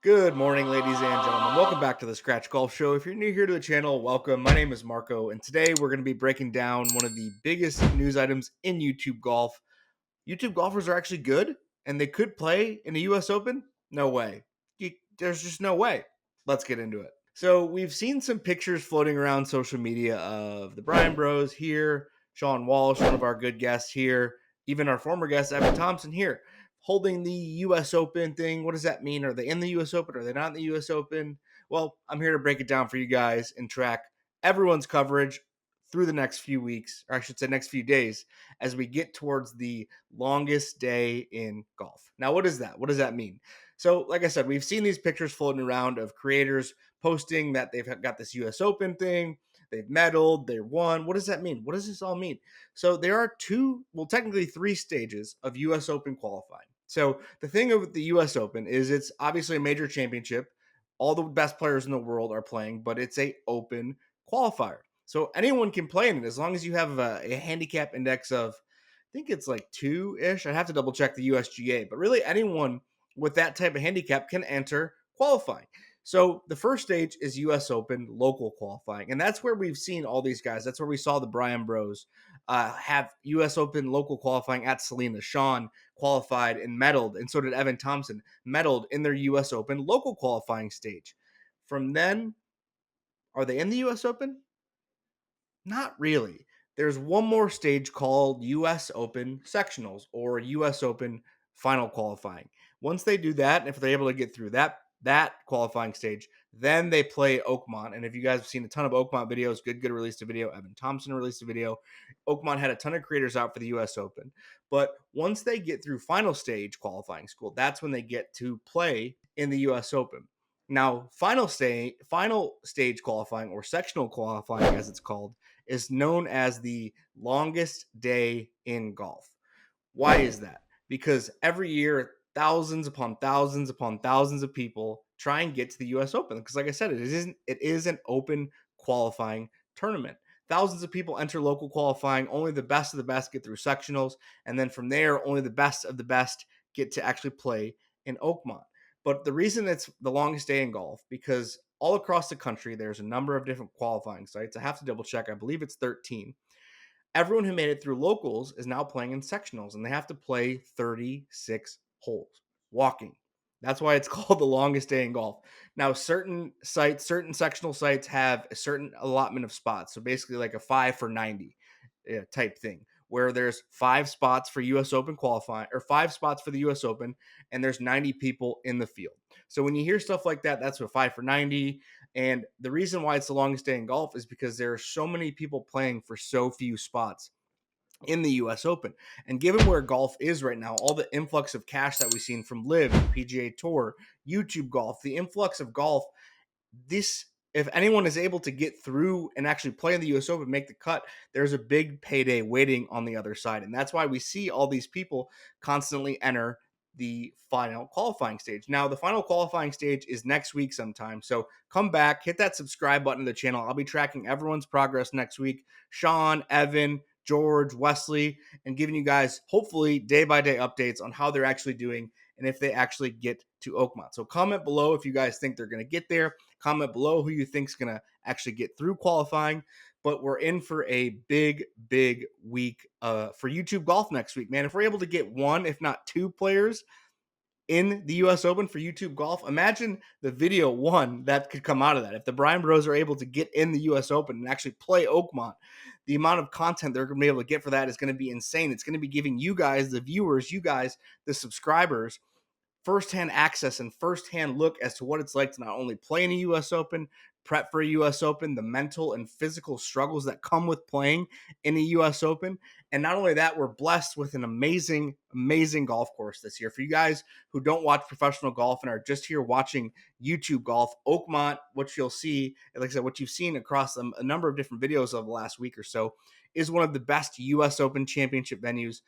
Good morning, ladies and gentlemen. Welcome back to the Scratch Golf Show. If you're new here to the channel, welcome. My name is Marco, and today we're going to be breaking down one of the biggest news items in YouTube golf. YouTube golfers are actually good, and they could play in the US Open? No way. There's just no way. Let's get into it. So, we've seen some pictures floating around social media of the Bryan Bros here, Sean Walsh, one of our good guests here, even our former guest, Evan Thompson here, holding the US Open thing. What does that mean? Are they in the US Open? Are they not in the US Open? Well, I'm here to break it down for you guys and track everyone's coverage through the next few weeks, or I should say next few days, as we get towards the longest day in golf. Now, what is that? What does that mean? So, like I said, we've seen these pictures floating around of creators posting that they've got this US Open thing, they've medaled, they won. What does that mean? What does this all mean? So, there are technically three stages of US Open qualifying. So, the thing with the US Open is it's obviously a major championship. All the best players in the world are playing, but it's a open qualifier. So anyone can play in it as long as you have a handicap index of, I think it's like 2-ish. I'd have to double check the USGA, but really anyone with that type of handicap can enter qualifying. So the first stage is US Open local qualifying, and that's where we've seen all these guys. That's where we saw the Bryan Bros have US Open local qualifying at Selena. Sean qualified and medaled, and so did Evan Thompson, medaled in their US Open local qualifying stage. From then, are they in the US Open? Not really. There's one more stage called US Open Sectionals or US Open Final Qualifying. Once they do that, if they're able to get through that qualifying stage, then they play Oakmont. And if you guys have seen a ton of Oakmont videos, Good released a video, Evan Thompson released a video. Oakmont had a ton of creators out for the US Open. But once they get through final stage qualifying school, that's when they get to play in the US Open. Now, final stage qualifying or sectional qualifying as it's called is known as the longest day in golf. Why is that? Because every year, thousands upon thousands upon thousands of people try and get to the US Open. Because, like I said, it is an open qualifying tournament. Thousands of people enter local qualifying. Only the best of the best get through sectionals. And then from there, only the best of the best get to actually play in Oakmont. But the reason it's the longest day in golf, because all across the country, there's a number of different qualifying sites. I have to double check. I believe it's 13. Everyone who made it through locals is now playing in sectionals, and they have to play 36 holes walking. That's why it's called the longest day in golf. Now, certain sectional sites have a certain allotment of spots. So basically, like a 5 for 90 type thing, where there's 5 spots for US Open qualifying or 5 spots for the US Open, and there's 90 people in the field. So when you hear stuff like that, that's what 5 for 90. And the reason why it's the longest day in golf is because there are so many people playing for so few spots in the US Open. And given where golf is right now, all the influx of cash that we've seen from Live, PGA Tour, YouTube Golf, the influx of golf, this if anyone is able to get through and actually play in the US Open, make the cut, there's a big payday waiting on the other side. And that's why we see all these people constantly enter the final qualifying stage. Now, the final qualifying stage is next week sometime. So come back, hit that subscribe button to the channel. I'll be tracking everyone's progress next week. Sean, Evan, George, Wesley, and giving you guys hopefully day by day updates on how they're actually doing and if they actually get to Oakmont. So comment below if you guys think they're going to get there. Comment below who you think's going to actually get through qualifying. But we're in for a big, big week for YouTube golf next week, man. If we're able to get one, if not two players in the US Open for YouTube golf, imagine the video one that could come out of that. If the Bryan Bros are able to get in the US Open and actually play Oakmont, the amount of content they're going to be able to get for that is going to be insane. It's going to be giving you guys, the viewers, you guys, the subscribers, firsthand access and firsthand look as to what it's like to not only play in a US Open, prep for a US Open, the mental and physical struggles that come with playing in a US Open. And not only that, we're blessed with an amazing, amazing golf course this year. For you guys who don't watch professional golf and are just here watching YouTube golf, Oakmont, what you'll see, like I said, what you've seen across a number of different videos of the last week or so, is one of the best US Open championship venues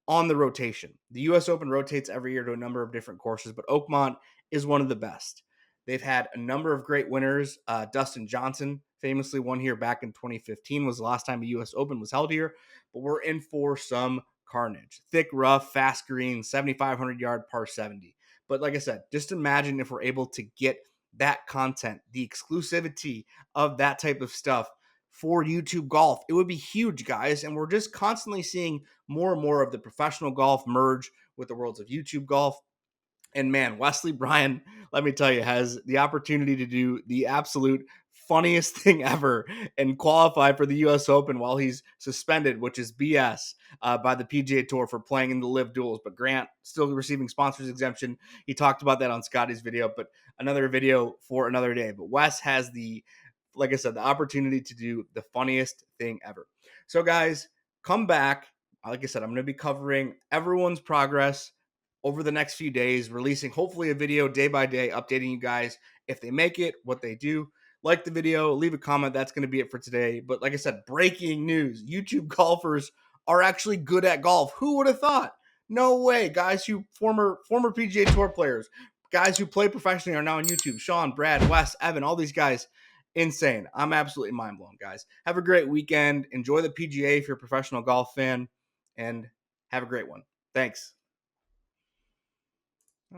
on the rotation. The US Open rotates every year to a number of different courses, but Oakmont is one of the best. They've had a number of great winners. Dustin Johnson famously won here back in 2015, was the last time a US Open was held here, but we're in for some carnage. Thick, rough, fast green, 7,500 yard par 70. But like I said, just imagine if we're able to get that content, the exclusivity of that type of stuff for YouTube golf. It would be huge, guys. And we're just constantly seeing more and more of the professional golf merge with the worlds of YouTube golf. And man, Wesley Bryan, let me tell you, has the opportunity to do the absolute funniest thing ever and qualify for the U.S. Open while he's suspended, which is BS by the PGA Tour for playing in the live duels. But Grant still receiving sponsors exemption. He talked about that on Scotty's video, but another video for another day. But Wes has like I said, the opportunity to do the funniest thing ever. So guys, come back. Like I said, I'm going to be covering everyone's progress over the next few days, releasing hopefully a video day by day, updating you guys if they make it, what they do. Like the video, leave a comment. That's going to be it for today. But like I said, breaking news: YouTube golfers are actually good at golf. Who would have thought? No way. Guys who former PGA Tour players, guys who play professionally are now on YouTube. Sean, Brad, Wes, Evan, all these guys. Insane. I'm absolutely mind blown, guys. Have a great weekend. Enjoy the PGA if you're a professional golf fan, and have a great one. Thanks.